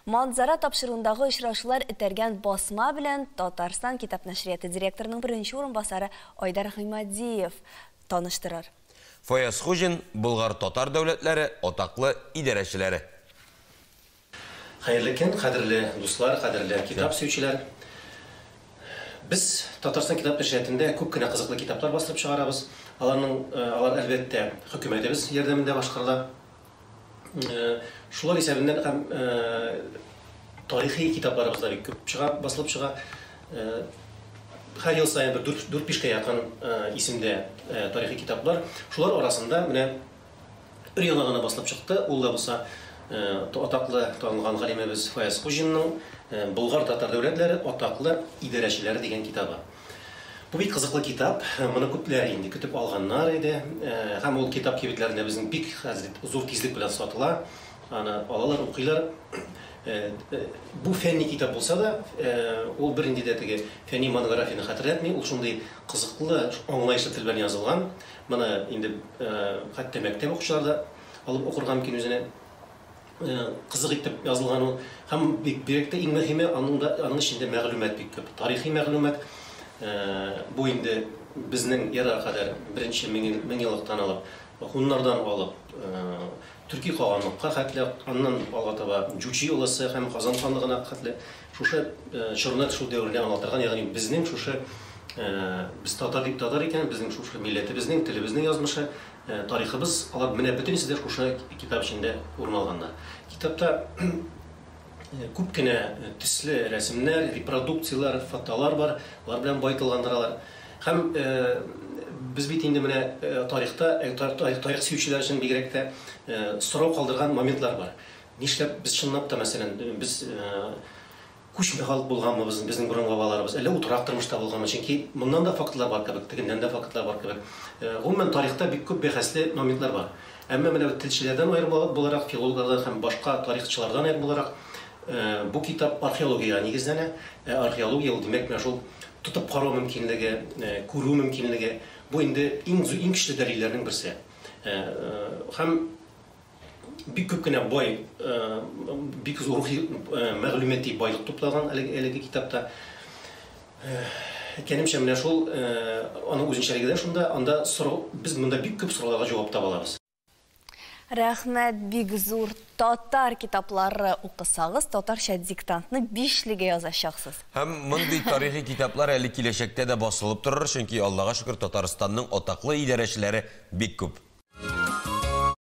Манзара тапшыруындагы очрашулар итәргән басма белән Татарстан китап нәшрияты директорының беренче урынбасары Айдар Химадиев таныштырыр. Фаяз Хужин, Болгар татар дәүләтләре атаклы идарәчеләре. Хәерле көн, кадерле дуслар, кадерле китап сөючеләр. Без Татарстан китап нәшриятында күп кенә кызыклы китаплар басылып чыгарабыз. Алар әлбәттә хөкүмәтебез ярдәмендә башкарыла. Шулар исәбеннән һәм тарихи китапларыбыз да бик күп чыга, басылып чыга. Һәр ел саен 4-5 якын исемдә тарихи китаплар. Шулар арасында менә өр-яңа гына басылып чыкты. Ул да булса атаклы танылган галимебез Фаяз Хужинның Болгар татар дәүләтләре атаклы идарәчеләре дигән китабы. Бу бик кызыклы китап. Моны күпләр инде көтеп алганнар иде. Һәм ул китап кибетләрендә безнең бик зур тизлек белән сатыла. Аны алалар, укыйлар. Бу фәнни китап булса да, ул бернинди дә теге фәнни монографияны хәтерләтми, ул шундый кызыклы, аңлаешлы тел белән язылган. Моны инде хәтта мәктәп укучылары да алып укырга мөмкин үзенә. Кызык итеп язылган ул. Һәм бик биректә иң мөһиме аның эчендә мәгълүмат бик күп. Тарихи мәгълүмат. Бу инде безнең яра кадәр беренче меңьеллыктан алып, хуннардан алып, Төрки калганлыкка хәтле аннан алга таба Җучи улысы һәм Казан ханлыгына хәтле шушы чорнат шу дәвренә аңлатырган, ягъни безнең шушы без татар икән, безнең шушы милләтебезнең, телебезнең язмышы, тарихыбыз, алар менә бөтенесе дә шушы китап эчендә урын алганнар. Китапта күп кенә төсле рәсемнәр, репродукциялар, фотолар бар, алар белән байтылгандыралар. Һәм без бит инде менә тарих сөючеләр өчен бигрәк тә сорау калдырган моментлар бар. Нишләп без чынлап та, мәсәлән, без күчмә халык булганмыбыз, безнең бурын бабаларыбыз, әллә утырак тормышта булганмы? Чөнки моннан да фактлар бар кебек, тегеннән дә фактлар бар кебек. Гомумән тарихта бик күп бәхәсле моментлар бар. Әмма менә телчеләрдән аерым буларак, филологлардан һәм башка тарихчылардан аерым буларак бу китап археологиягә нигезләнә. Археология ул димәк менә шул тотып карау мөмкинлеге, күрү мөмкинлеге. Бу инде иң көчле дәлилләрнең берсе. Һәм бик күп кенә бай, бик зур мәгълүмати байлык туплаган әлеге китапта. Кәнимчә менә шул аның үзенчәлеге дә шунда, анда без монда бик күп сорауларга җавап таба алабыз. Рәхмәт, бик зур татар китаплары укысагыз, татарча диктантны 5-легә язачаксыз. Һәм мондый тарихи китаплар әле киләчәктә дә басылып торыр, чөнки Аллага шөкер Татарстанның атаклы идарәчеләре бик күп.